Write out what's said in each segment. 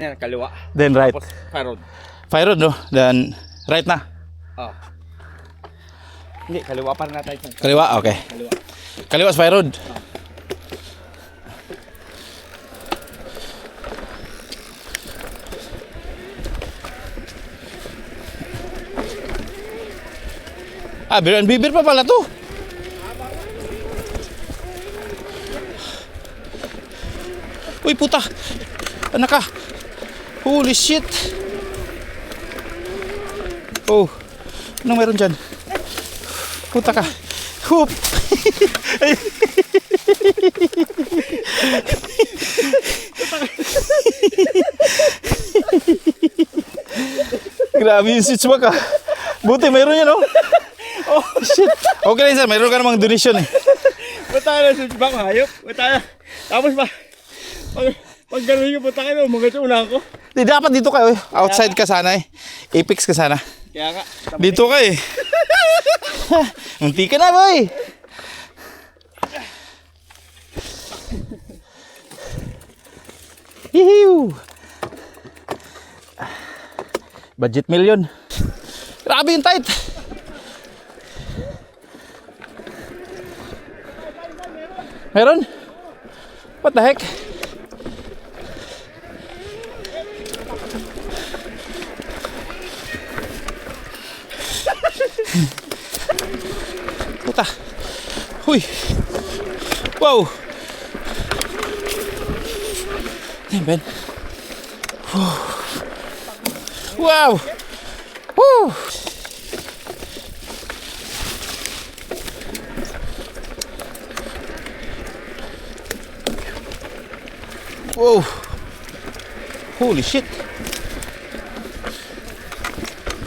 Yan, kaliwa. Then right. Tapos, fire road. Fire road, no? Then right na. Oh. Hindi, kaliwa pa rin natin. Kaliwa, okay. Kaliwa. Kaliwa sa fire road. Beer and bibir pa pala to. Uy, puta. Anak ka. Holy shit. Oh. Anong meron dyan? Puta ka. Hoop. Grabe yung switch ba ka. Buti mayroon yan, oh. Oh shit. Okay lang sir, mayroon ka namang donation eh. Punta ka na switch back, hayop. Punta ka. Tapos pa. Pag gano'n yung punta ka na, umagat yung una ko. Di dapat dito ka, outside ka sana eh. Apex ka sana. Kaya nga. Dito ka eh. Munti ka na, boy. Hihiw. Budget million. Grabe yung tight. Meron? What the heck? Puta. Huy. Wow. Damn, Ben. Wow. Woo. Whoa. Holy shit.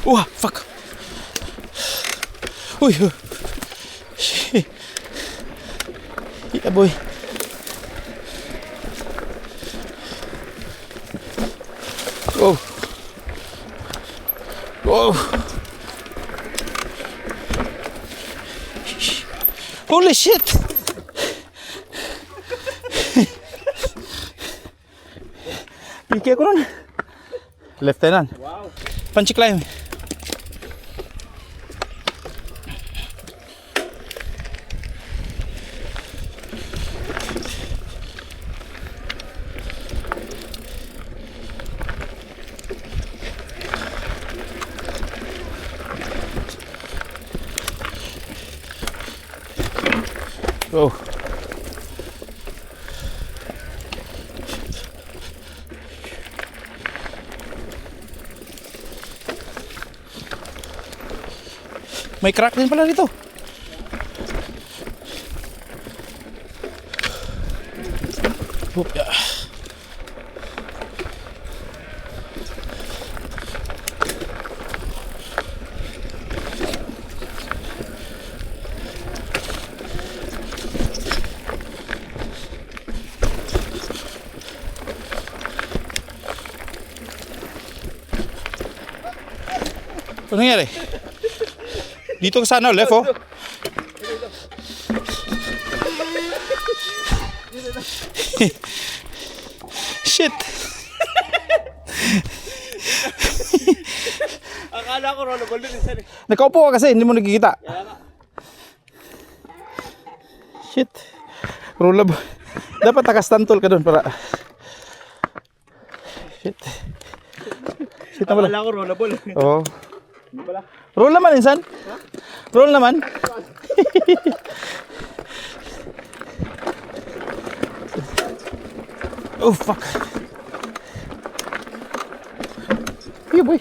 Oh, fuck. Uy. Shit. Yeah, boy. Whoa. Whoa. Holy shit. Piki ako nun. Lieutenant. Wow. Punchy climb. Oh. May crack din pala dito. Oh, yeah. Ano nangyari? Dito ka sana, left oh. Shit. Akala ko rollerball din isa eh. Nakaupo ka kasi, hindi mo nakikita. Kaya nga. Shit. Rollable. Dapat nakastantol ka doon para... Shit. Shit na pala. Akala ko rollerball. Oo. Hindi pala. Roll naman, insan. Roll naman. Oh, fuck. Here, boy.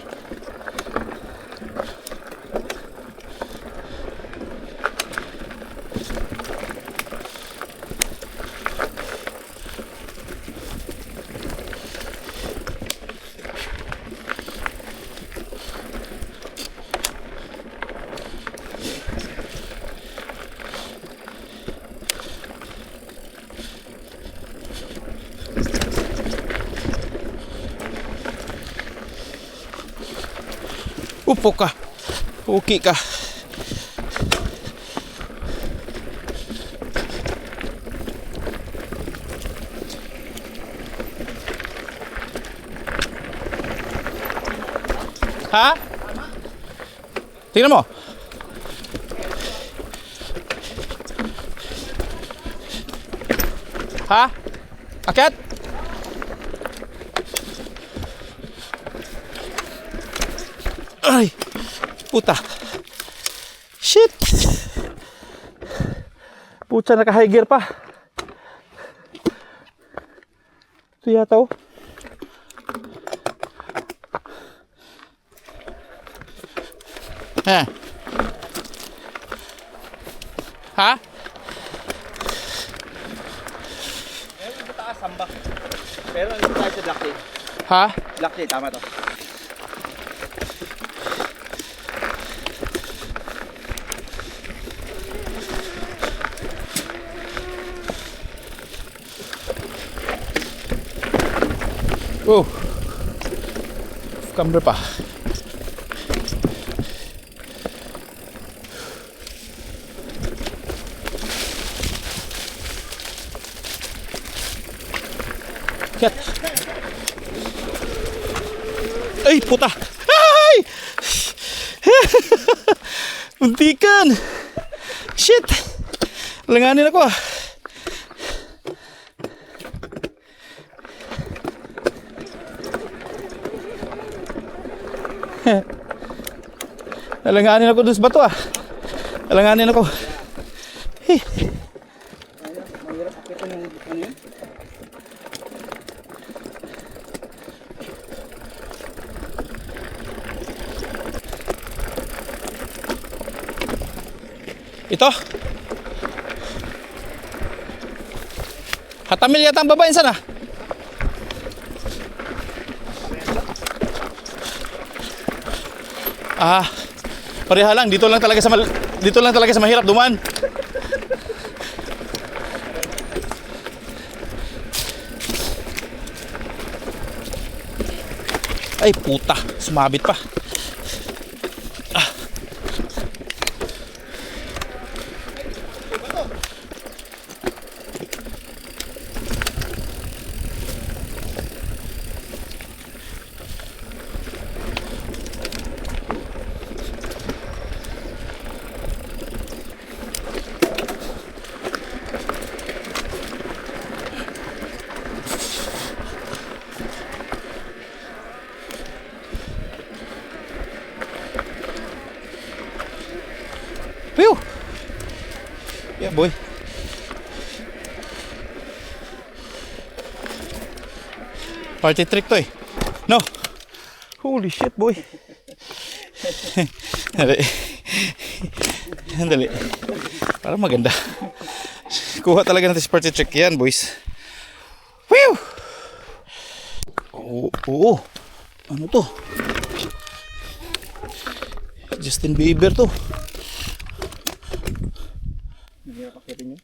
Upo ka. Okay ka. Ha? Tingnan mo. Ha? Akyat? Ay, puta. Shit. Pucha, naka-high gear pa. Ito yata oh. Ha? Ha? Meron dito taas, samba. Pero nandito tayo sa Blacktail. Ha? Blacktail, tama to. Oh. Camber pa. Kat. Ay, puta. Ay! Muntikan. Shit. Langanin ako ah. Alanganin ako dun sa bato ah. Alanganin ako. Mahirap akitin yung ano yun. Ito. Hatamil yata ang babae sana. Ah, pareha lang. Dito lang talaga sa mahirap dumaan. Ay puta, sumabit pa. Ah. Phew! Yeah, boy. Party trick to eh. No. Holy shit, boy. Dali. Dali. Parang maganda. Kuha talaga natin si party trick yan, boys. Phew! Oo. Ano to? Justin Bieber to. Mahirap akitin yun.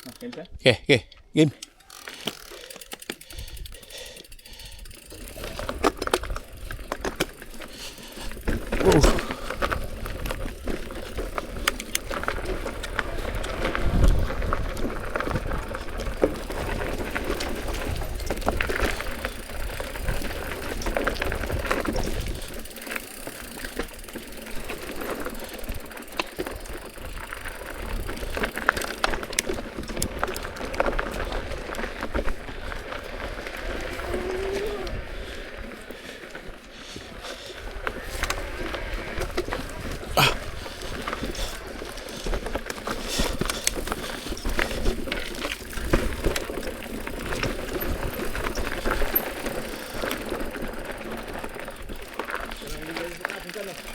Akin ka? Okay. Game. Oh.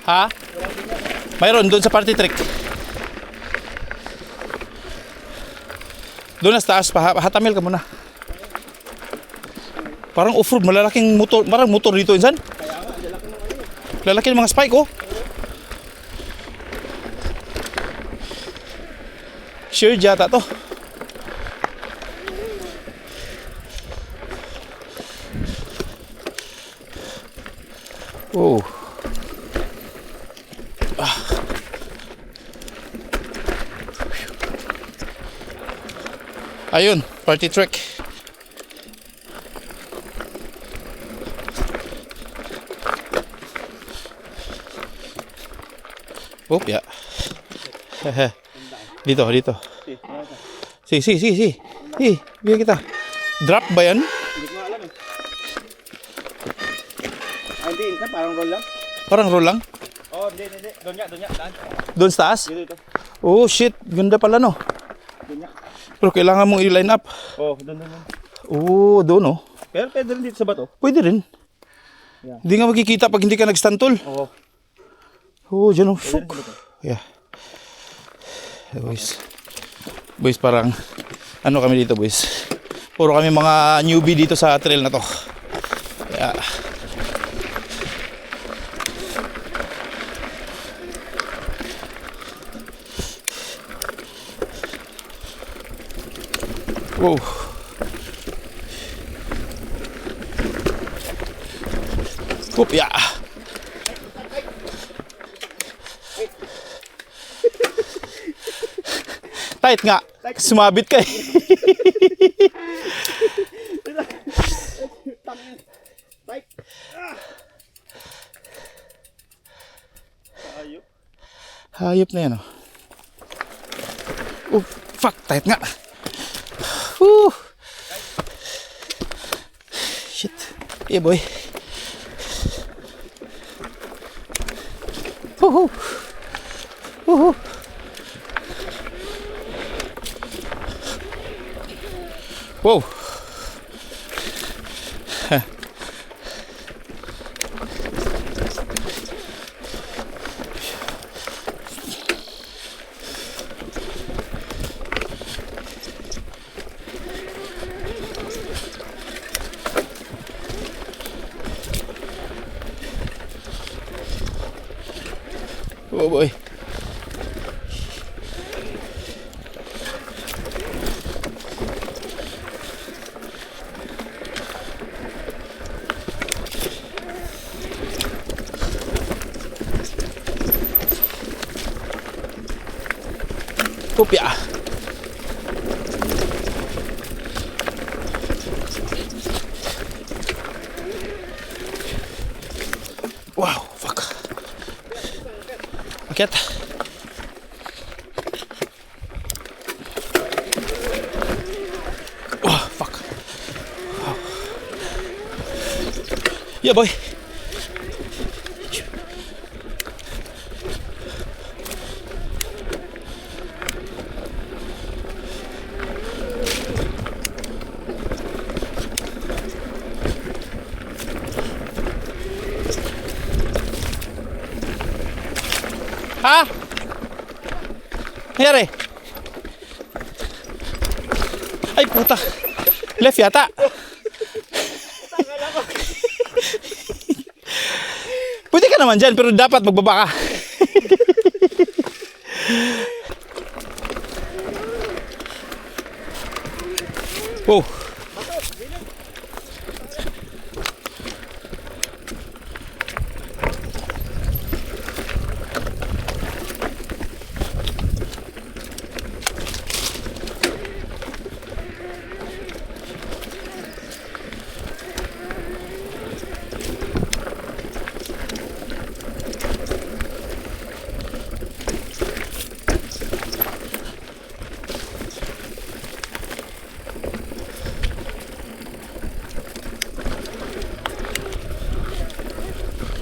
Ha? Mayroon doon sa party trick. Doon na sa taas, hatamil ka muna. Parang off-road, malalaking motor, parang motor dito insan. Lalaki ng mga spike oh. Sure yata to. Wow. Ayun, party trick. Oh, ya. Dito, dito. Si, si, si, si. Si, biar kita. Drop ba yan? Hindi ko alam eh. Hindi, parang roll lang. Parang roll lang? Oh, hindi. Doon nga, daan. Doon sa taas? Dito. Oh shit, ganda pala no. Doon nga. Pero kailangan mong i-line up. Oh, doon. Oh, doon oh. Pero pwede rin dito sa bato. Pwede rin. Yeah. Hindi nga makikita pag hindi ka nag-stantol. Oo. Oh, dyan oh. Fuck. Yeah. Boys. Boys, parang ano kami dito, boys. Puro kami mga newbie dito sa trail na to. Yeah. Wow. Whoop, yeah. Tight nga. Sumabit ka eh. Tight. Ayop. Hayop na yan oh. Oh, fuck. Tight nga. Woo. Shit. Yeah, boy. Woohoo. Woohoo. Whoa. Oh boy. Kopya. Wow, fuck. Akyat. Oh, fuck. Wow. Yeah, boy. Ha? Nangyari? Ay puta. Left yata. Pwede ka naman dyan pero dapat magbaba ka. Wow.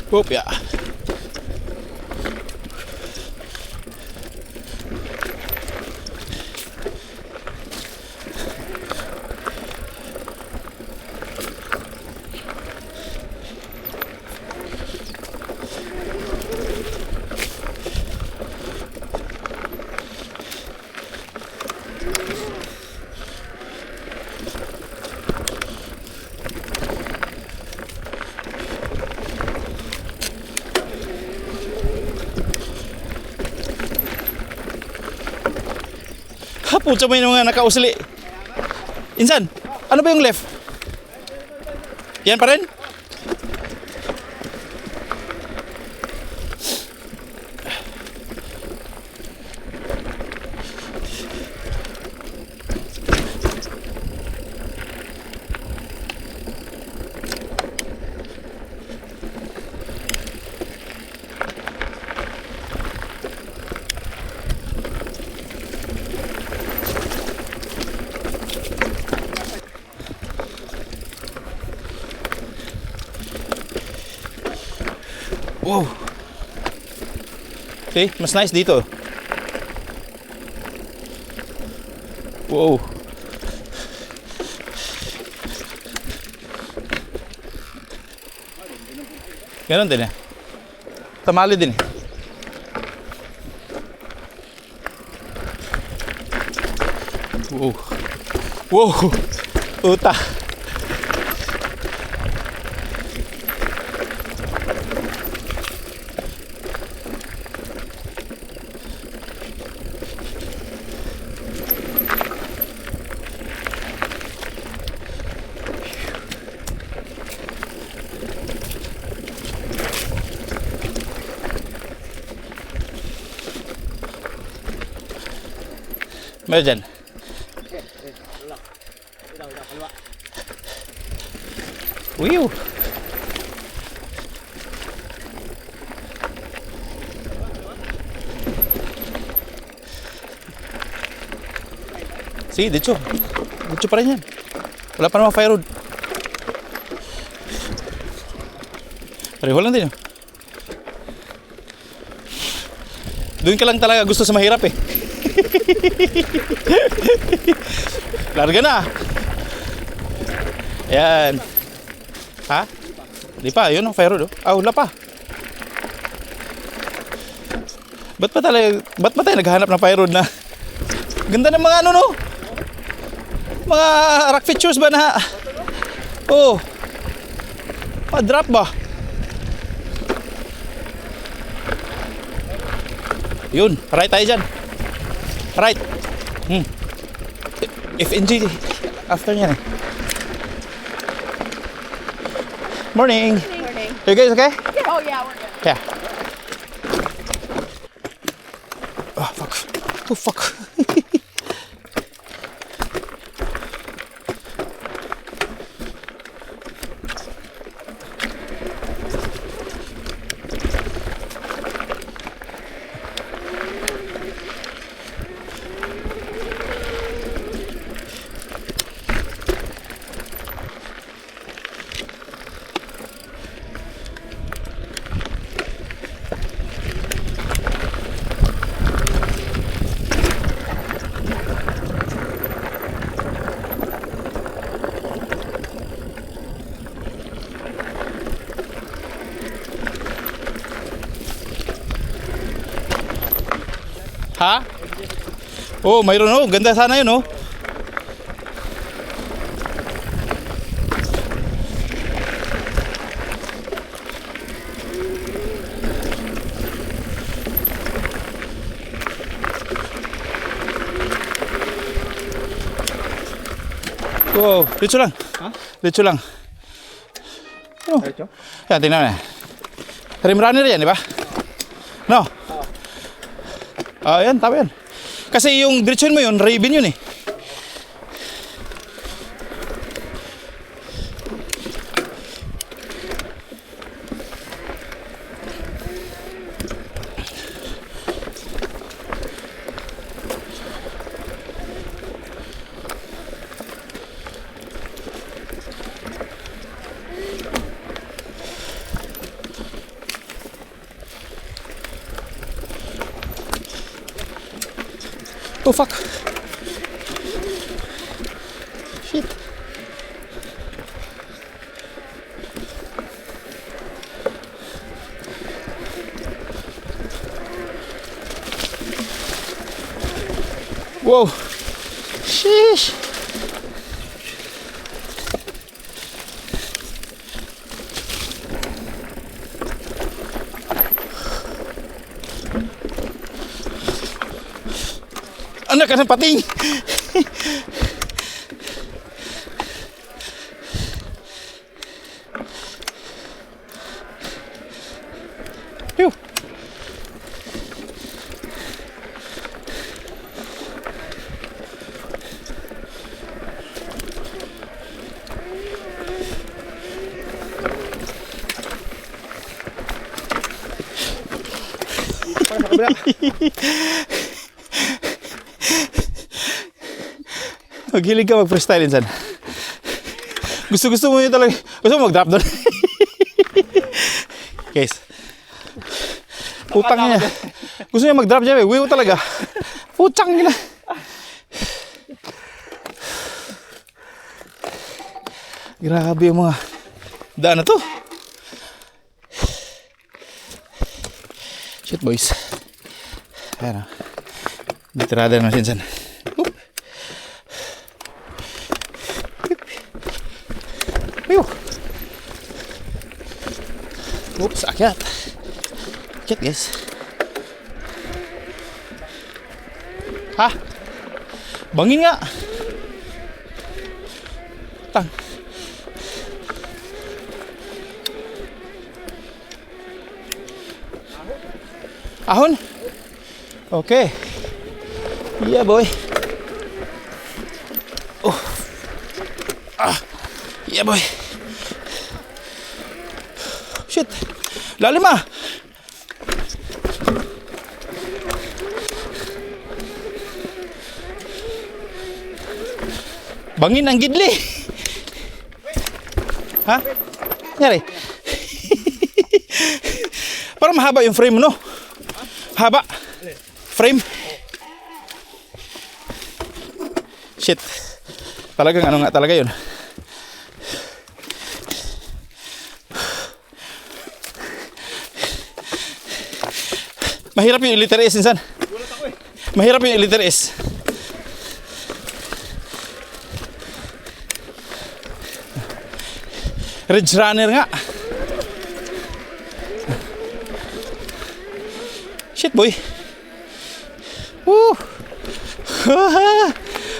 Whoop, yeah. Pucha mo yung mga nakausli. Insan, ano ba yung left? Yan pa rin? Wow. See, mas nice dito. Wow. Ganon din eh. Tamali din eh. Wow. Wow. Puta. Meron dyan. Wiyo. See, dicho. Dicho pa rin yan. Wala pa naman fire road. Pareho lang din. Oh. Doon ka lang talaga gusto sa mahirap eh. Larga na. Ayan. Ha? Di pa, yun ang fire road. Oh. Wala pa. Ba't pa tayo naghahanap ng fire road na ganda ng mga ano no? Mga rock features ba na? Oh. Pa-drop ba? Yun, right tayo dyan. Right. FNG after niyan eh. Morning. Morning. You guys okay? Yeah. Oh yeah, we're good. Yeah. Oh fuck. Oh fuck. Ha? Oh, mayroon oh. Ganda sana yun oh. Wow, dito lang. Ha? Dito lang. Oh. Diretso? Yan, tingnan mo na. Rim runner yan, di ba? No? Yan, tama yan. Kasi yung direction mo yun, Raven yun eh. Oh fuck. Shit. Whoa. Sheesh. Anak ka ng pating. Phew. Para sa kabila. Maghilig ka mag-freestyle insan. Gusto mo yun talaga. Gusto mo mag-drop doon. Guys, Putang niya. Gusto niya mag-drop dyan, wiw talaga. Putang niya. Grabe yung mga daan na to. Shit boys. Ayan o. Bitirada naman sinsan. Oop. Wiw. Oops, akyat. Akyat guys. Ha? Bangin nga. Tang. Ahon? Okay. Yeah boy. Oh. Ah. Yeah boy. Shit. Lalim ah. Bangin ang gidli. Ha? Nyari. Parang mahaba yung frame no? Haba. Frame. Shit. Talagang ano nga talaga yun. Mahirap yung letter S insan. Mahirap yung letter S. Ridge runner nga. Shit boy. Woo.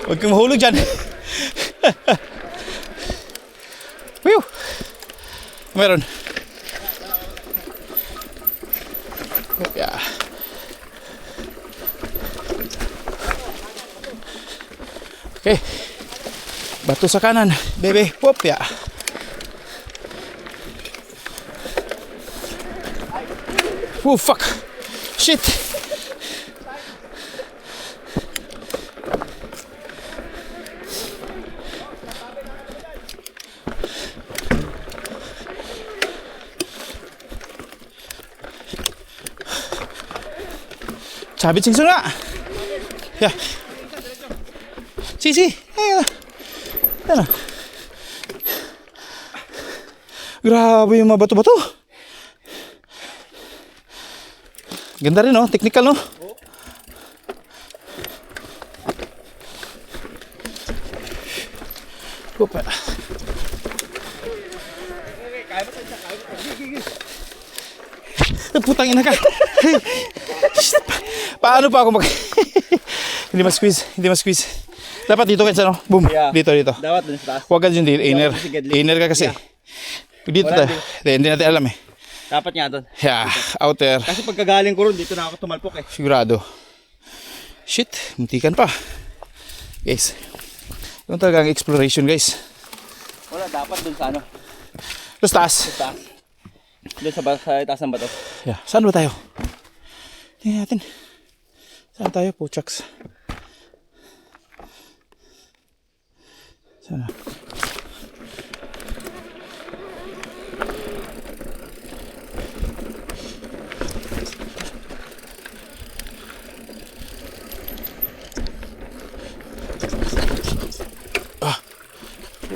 Huwag kang mahulog dyan. Whew. Meron. Yeah. Okay. Bato sa kanan, bebe. Whoop, yeah. Oh fuck. Shit. Sabit sing nga. Ya. Si. Ayan. Ayan. Grabe yung mga bato-bato. Ganda rin no, technical no. Opa. Putang ina ka. Paano pa ako mag Hindi mas-squeeze. Dapat dito kasi no. Boom. Yeah. Dito. Dapat dun sa taas. Huwag ka dyan dito, inner ka kasi. Dito tayo. Hindi natin alam eh. Dapat nga doon. Yeah, outer. Kasi pagkagaling ko ron, dito na ako tumalpok eh. Sigurado. Shit, muntikan pa. Guys, yung talagang exploration guys. Wala, dapat doon sa ano. Tapos taas. Doon sa taas ng bato. Yeah, saan ba tayo? Tingnan natin. Saan tayo, puchaks? Saan?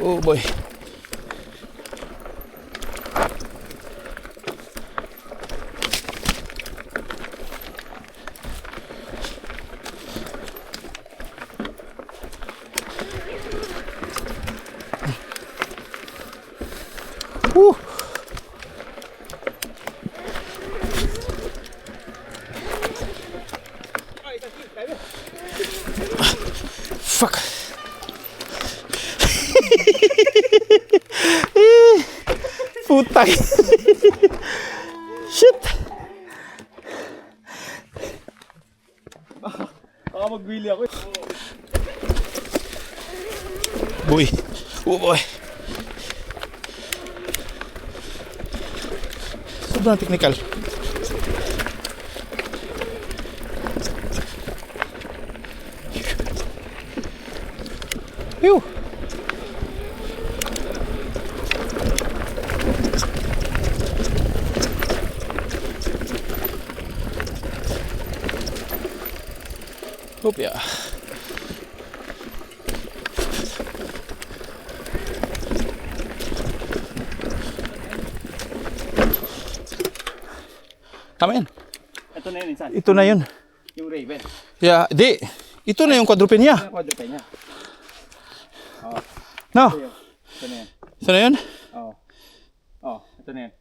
Oh boy. Woo. Fuck. Putang. Shit. Baka mag-wheelie ako eh. Boy. Oh boy. Sobrang technical. Phew. Kopya. Tama yan. Ito na yun, insan. Ito na yun. Yung raven. Yeah, di. Ito na yung quadruped niya. Ito yung quadruped niya. Oo. No? Ito yun. Ito na yan. Ito na yun? Oo. Oo, ito na yan.